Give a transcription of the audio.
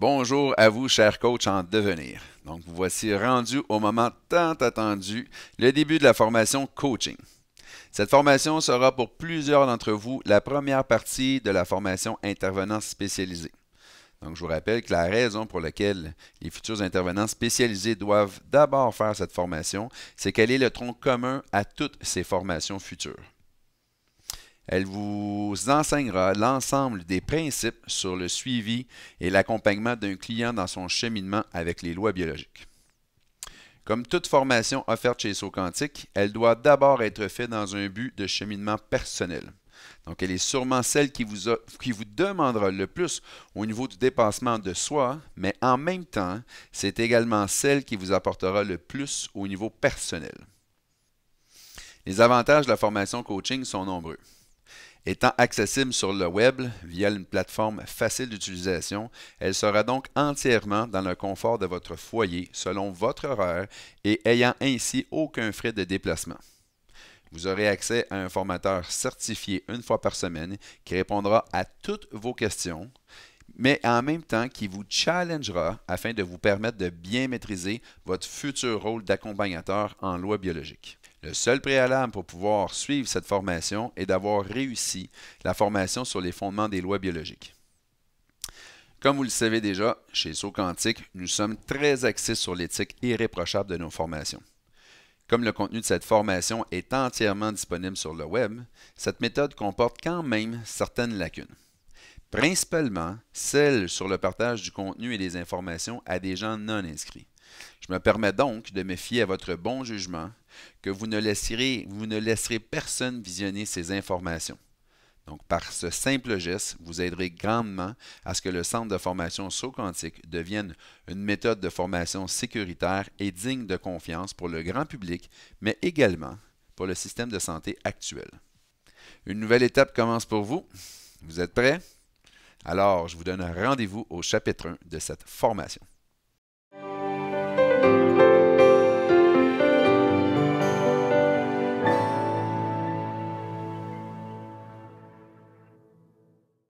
Bonjour à vous, chers coachs en devenir. Donc, vous voici rendu au moment tant attendu, le début de la formation coaching. Cette formation sera pour plusieurs d'entre vous la première partie de la formation intervenant spécialisé. Donc, je vous rappelle que la raison pour laquelle les futurs intervenants spécialisés doivent d'abord faire cette formation, c'est qu'elle est le tronc commun à toutes ces formations futures. Elle vous enseignera l'ensemble des principes sur le suivi et l'accompagnement d'un client dans son cheminement avec les lois biologiques. Comme toute formation offerte chez SoQuantic, elle doit d'abord être faite dans un but de cheminement personnel. Donc, elle est sûrement celle qui vous demandera le plus au niveau du dépassement de soi, mais en même temps, c'est également celle qui vous apportera le plus au niveau personnel. Les avantages de la formation coaching sont nombreux. Étant accessible sur le web via une plateforme facile d'utilisation, elle sera donc entièrement dans le confort de votre foyer selon votre horaire et ayant ainsi aucun frais de déplacement. Vous aurez accès à un formateur certifié une fois par semaine qui répondra à toutes vos questions, mais en même temps qui vous challengera afin de vous permettre de bien maîtriser votre futur rôle d'accompagnateur en loi biologique. Le seul préalable pour pouvoir suivre cette formation est d'avoir réussi la formation sur les fondements des lois biologiques. Comme vous le savez déjà, chez SoQuantic, nous sommes très axés sur l'éthique irréprochable de nos formations. Comme le contenu de cette formation est entièrement disponible sur le web, cette méthode comporte quand même certaines lacunes. Principalement celles sur le partage du contenu et des informations à des gens non inscrits. Je me permets donc de me fier à votre bon jugement que vous ne laisserez personne visionner ces informations. Donc, par ce simple geste, vous aiderez grandement à ce que le centre de formation SoQuantic devienne une méthode de formation sécuritaire et digne de confiance pour le grand public, mais également pour le système de santé actuel. Une nouvelle étape commence pour vous. Vous êtes prêts? Alors, je vous donne un rendez-vous au chapitre 1 de cette formation.